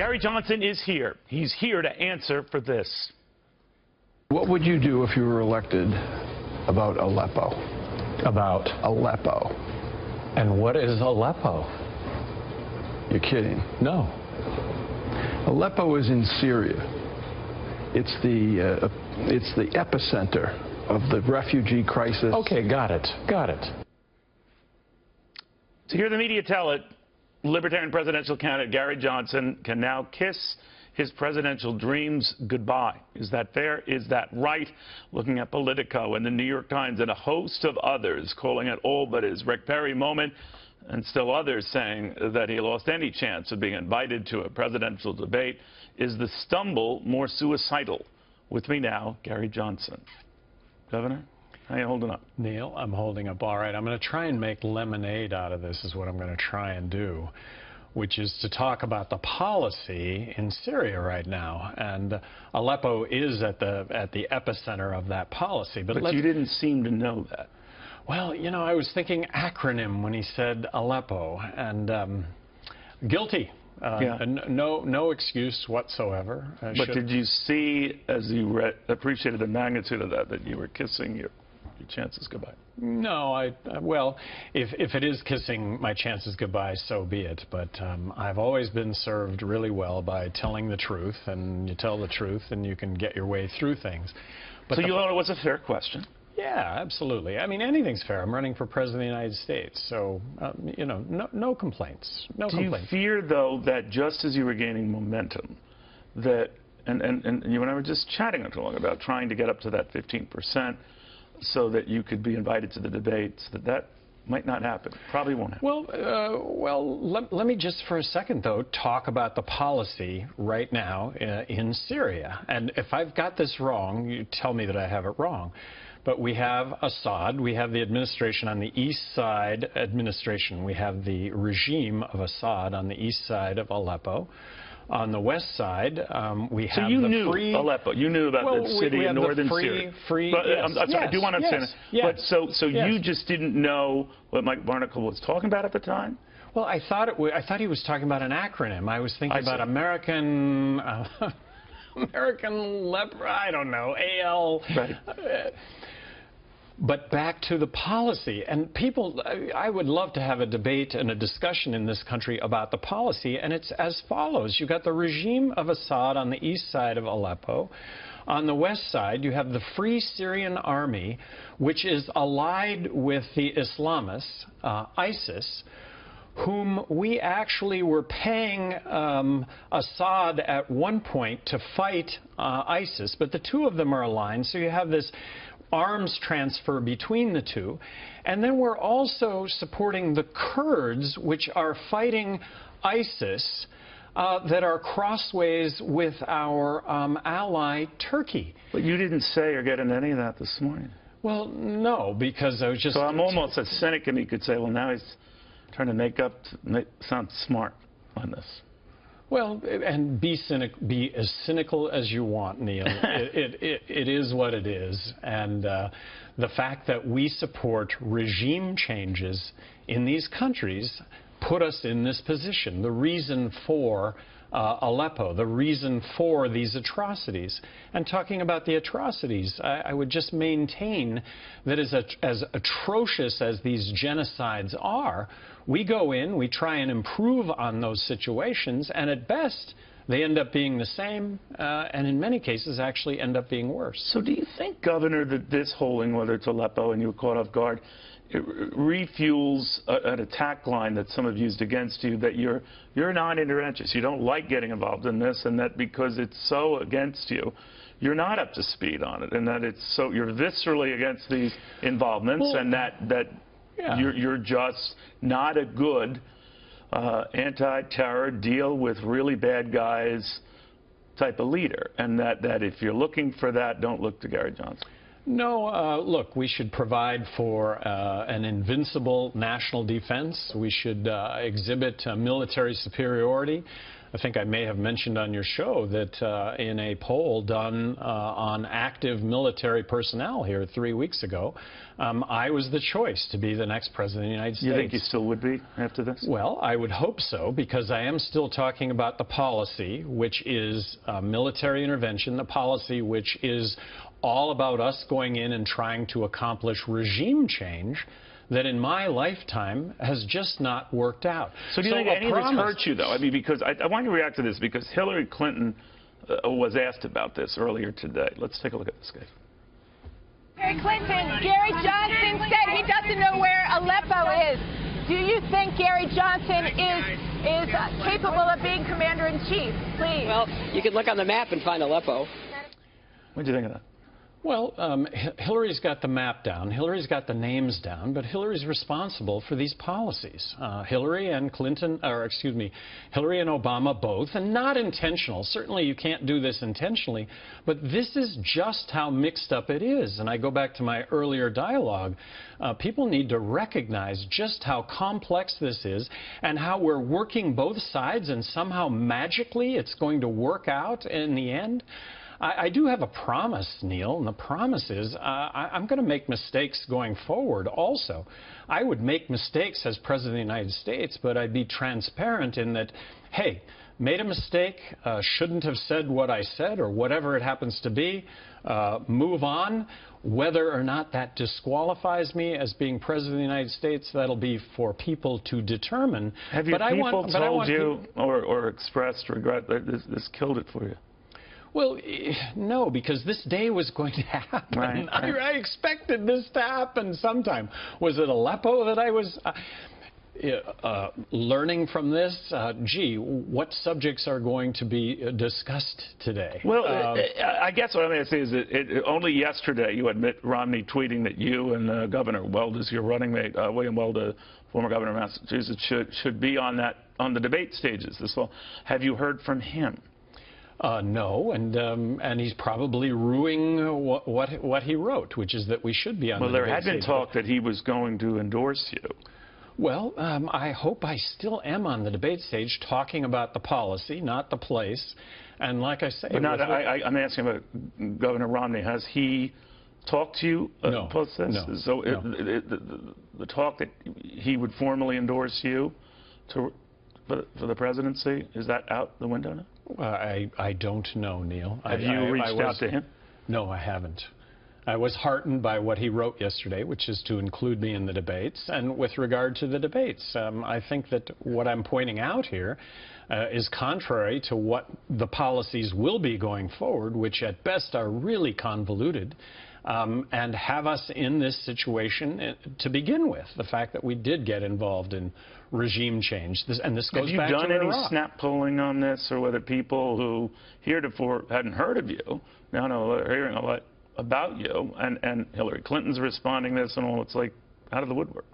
Gary Johnson is here. He's here to answer for this. What would you do if you were elected about Aleppo? About? Aleppo. And what is Aleppo? You're kidding. No. Aleppo is in Syria. It's the epicenter of the refugee crisis. Okay, got it. Got it. To hear the media tell it, Libertarian presidential candidate Gary Johnson can now kiss his presidential dreams goodbye. Is that fair? Is that right? Looking at Politico and the New York Times and a host of others calling it all but his Rick Perry moment, and still others saying that he lost any chance of being invited to a presidential debate. Is the stumble more suicidal? With me now, Gary Johnson. Governor, how are you holding up? Neil, I'm holding up all right. I'm going to try and make lemonade out of this is what I'm going to try and do, which is to talk about the policy in Syria right now. And Aleppo is at the epicenter of that policy. But you didn't seem to know that. Well, you know, I was thinking acronym when he said Aleppo, and guilty. No excuse whatsoever. But did you see, as you appreciated the magnitude of that you were kissing your chances goodbye? No, well, if it is kissing my chances goodbye, so be it. But I've always been served really well by telling the truth, and you tell the truth, and you can get your way through things. But so you thought it was a fair question? Yeah, absolutely. I mean, anything's fair. I'm running for president of the United States, so, you know, no complaints. No complaints. Do you fear, though, that just as you were gaining momentum, that, and you and I were just chatting not too long about trying to get up to that 15% so that you could be invited to the debates, that might not happen, probably won't happen? Well, let me just for a second, though, talk about the policy right now in Syria. And if I've got this wrong, you tell me that I have it wrong. But we have Assad, we have the administration on the east side we have the regime of Assad on the east side of Aleppo. On the west side, we have the knew Aleppo. You knew about the city in northern Syria. Yes, I'm sorry, I do want to understand that. Yes, but so you just didn't know what Mike Barnacle was talking about at the time? Well, I thought he was talking about an acronym. I was thinking about American I don't know, AL. Right. But back to the policy, and people, I would love to have a debate and a discussion in this country about the policy, and it's as follows. You've got the regime of Assad on the east side of Aleppo. On the west side, you have the Free Syrian Army, which is allied with the Islamists, ISIS, whom we actually were paying Assad at one point to fight ISIS, but the two of them are aligned, so you have this arms transfer between the two. And then we're also supporting the Kurds, which are fighting ISIS, that are crossways with our ally, Turkey. But you didn't say or get into any of that this morning. Well, no, because I was just... So I'm almost a cynic, and he could say, well, now he's trying to sound smart on this. Well, and be as cynical as you want, Neil. It is what it is. And the fact that we support regime changes in these countries put us in this position. The reason for Aleppo, the reason for these atrocities. And talking about the atrocities, I would just maintain that as atrocious as these genocides are, we go in, we try and improve on those situations, and at best, they end up being the same, and in many cases actually end up being worse. So do you think, Governor, that this holding, whether it's Aleppo and you were caught off guard, it refuels an attack line that some have used against you, that you're non-interventionist, you don't like getting involved in this, and that because it's so against you, you're not up to speed on it, and that it's so you're viscerally against these involvements, and that you're just not a good anti-terror, deal with really bad guys type of leader, and that if you're looking for that, don't look to Gary Johnson. No, look, we should provide for an invincible national defense. We should exhibit military superiority. I think I may have mentioned on your show that in a poll done on active military personnel here 3 weeks ago, I was the choice to be the next president of the United States. You think you still would be after this? Well, I would hope so, because I am still talking about the policy, which is military intervention, the policy which is all about us going in and trying to accomplish regime change that in my lifetime has just not worked out. So do you think any of this hurts you, though? I mean, because I want you to react to this, because Hillary Clinton was asked about this earlier today. Let's take a look at this, guys. Hillary Clinton, Gary Johnson said he doesn't know where Aleppo is. Do you think Gary Johnson is capable of being commander-in-chief? Please. Well, you can look on the map and find Aleppo. What do you think of that? Well, Hillary's got the map down. Hillary's got the names down, but Hillary's responsible for these policies. Hillary and Hillary and Obama both, and not intentional. Certainly you can't do this intentionally, but this is just how mixed up it is. And I go back to my earlier dialogue. People need to recognize just how complex this is and how we're working both sides, and somehow magically it's going to work out in the end. I do have a promise, Neil, and the promise is I'm going to make mistakes going forward also. I would make mistakes as President of the United States, but I'd be transparent in that, hey, made a mistake, shouldn't have said what I said, or whatever it happens to be, move on. Whether or not that disqualifies me as being President of the United States, that'll be for people to determine. Have your people told you or expressed regret that this killed it for you? Well, no, because this day was going to happen. Right. I expected this to happen sometime. Was it Aleppo that I was learning from this? Gee, what subjects are going to be discussed today? Well, I guess what I'm going to say is that only yesterday you had Mitt Romney tweeting that you and Governor Weld, as your running mate, William Weld, former governor of Massachusetts, should be on the debate stages this fall. Have you heard from him? No, and he's probably ruining what he wrote, which is that we should be on the debate stage. Well, there had been talk that he was going to endorse you. Well, I hope I still am on the debate stage talking about the policy, not the place. And like I say... But I'm asking about Governor Romney. Has he talked to you post this? No. So the talk that he would formally endorse you for the presidency, is that out the window now? I don't know, Neil. Have you reached out to him? No, I haven't. I was heartened by what he wrote yesterday, which is to include me in the debates. And with regard to the debates, I think that what I'm pointing out here is contrary to what the policies will be going forward, which at best are really convoluted, and have us in this situation to begin with. The fact that we did get involved in regime change. This goes back to Iraq. Have you done any snap polling on this, or whether people who heretofore hadn't heard of you now are hearing a lot about you, and Hillary Clinton's responding to this and all? It's like out of the woodwork.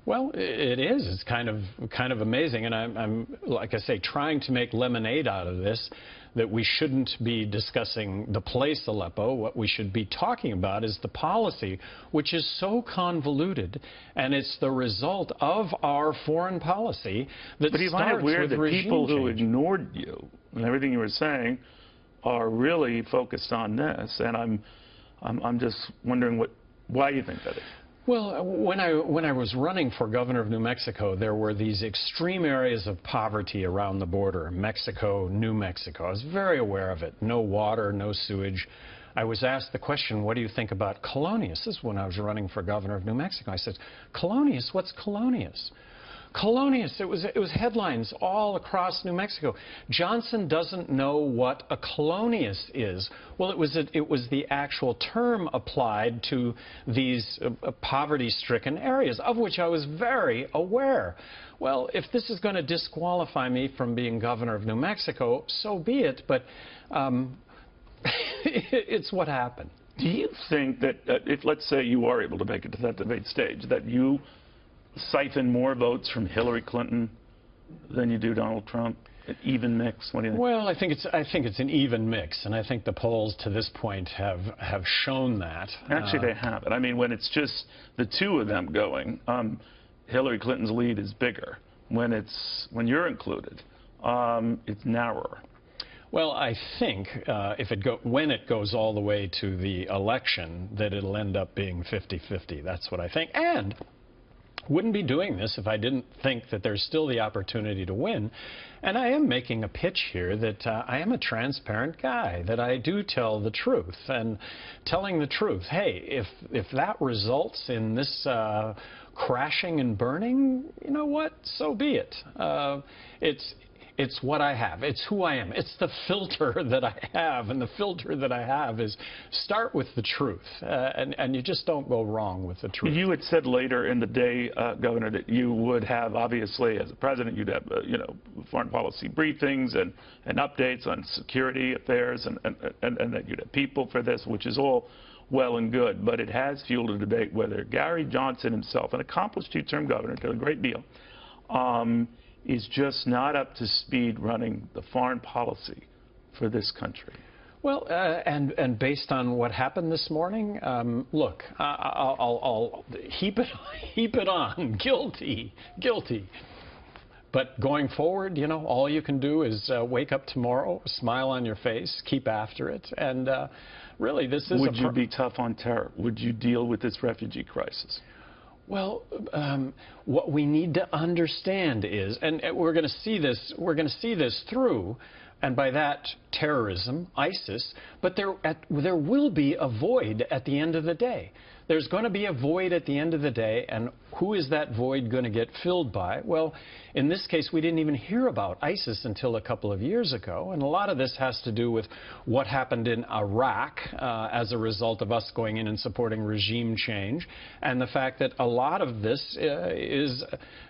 Well, it is. It's kind of amazing, and I'm like I say, trying to make lemonade out of this. That we shouldn't be discussing the place Aleppo. What we should be talking about is the policy, which is so convoluted, and it's the result of our foreign policy that starts with regime change. But you find it weird that people who ignored you and everything you were saying are really focused on this, and I'm just wondering why you think that is. Well, when I was running for governor of New Mexico, there were these extreme areas of poverty around the border, Mexico, New Mexico. I was very aware of it. No water, no sewage. I was asked the question, what do you think about Colonias? This is when I was running for governor of New Mexico. I said, Colonias? What's Colonias? Colonias, it was headlines all across New Mexico. Johnson doesn't know what a colonias is. Well, it was the actual term applied to these poverty-stricken areas, of which I was very aware. Well, if this is going to disqualify me from being governor of New Mexico, so be it, but it's what happened. Do you think that if, let's say, you are able to make it to that debate stage, that you siphon more votes from Hillary Clinton than you do Donald Trump? An even mix? What do you think? Well, I think it's an even mix, and I think the polls to this point have shown that. Actually, they haven't. I mean, when it's just the two of them going, Hillary Clinton's lead is bigger. When you're included, it's narrower. Well, I think when it goes all the way to the election, that it'll end up being 50-50. That's what I think. And wouldn't be doing this if I didn't think that there's still the opportunity to win. And I am making a pitch here that I am a transparent guy, that I do tell the truth. And telling the truth, hey, if that results in this crashing and burning, you know what? So be it. It's what I have. It's who I am. It's the filter that I have, and the filter that I have is start with the truth, and you just don't go wrong with the truth. You had said later in the day, Governor, that you would have, obviously, as a president, you'd have, foreign policy briefings and updates on security affairs, and that you'd have people for this, which is all well and good. But it has fueled a debate whether Gary Johnson himself, an accomplished two-term governor, did a great deal, is just not up to speed running the foreign policy for this country. Well, and based on what happened this morning, look, I'll heap it on, guilty. But going forward, all you can do is wake up tomorrow, smile on your face, keep after it, and really, this is. Would you be tough on terror? Would you deal with this refugee crisis? Well, what we need to understand is, and we're going to see this through, and by that terrorism, ISIS, but there will be a void at the end of the day. There's going to be a void at the end of the day, and who is that void going to get filled by? Well, in this case, we didn't even hear about ISIS until a couple of years ago, and a lot of this has to do with what happened in Iraq as a result of us going in and supporting regime change, and the fact that a lot of this is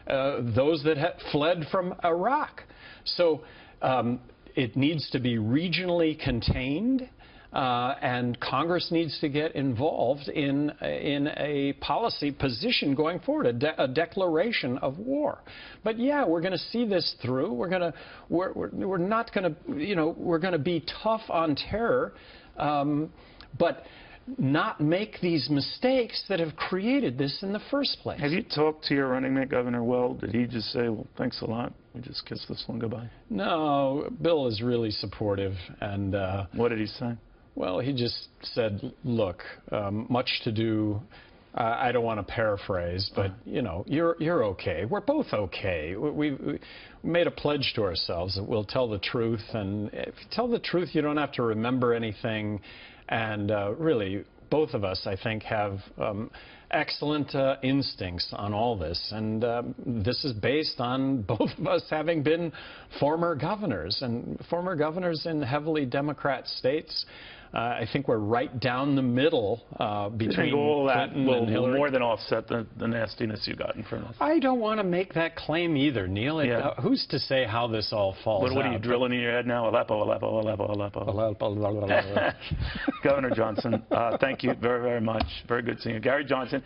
those that had fled from Iraq. So it needs to be regionally contained. And Congress needs to get involved in a policy position going forward, a declaration of war. But yeah, we're going to see this through. We're not going to, we're going to be tough on terror, but not make these mistakes that have created this in the first place. Have you talked to your running mate, Governor Weld? Did he just say, well, thanks a lot, we just kiss this one goodbye? No, Bill is really supportive. And what did he say? Well, he just said, look, much to do. I don't want to paraphrase, but, you're okay. We're both okay. We made a pledge to ourselves that we'll tell the truth. And if you tell the truth, you don't have to remember anything. And really, both of us, I think, have excellent instincts on all this. And this is based on both of us having been former governors, and former governors in heavily Democrat states. I think we're right down the middle between all that Clinton will and Hillary. More than offset the nastiness you got in front of us. I don't want to make that claim either, Neil. Who's to say how this all falls out? What are you drilling in your head now? Aleppo, Aleppo, Aleppo, Aleppo. Governor Johnson, thank you very, very much. Very good seeing you. Gary Johnson.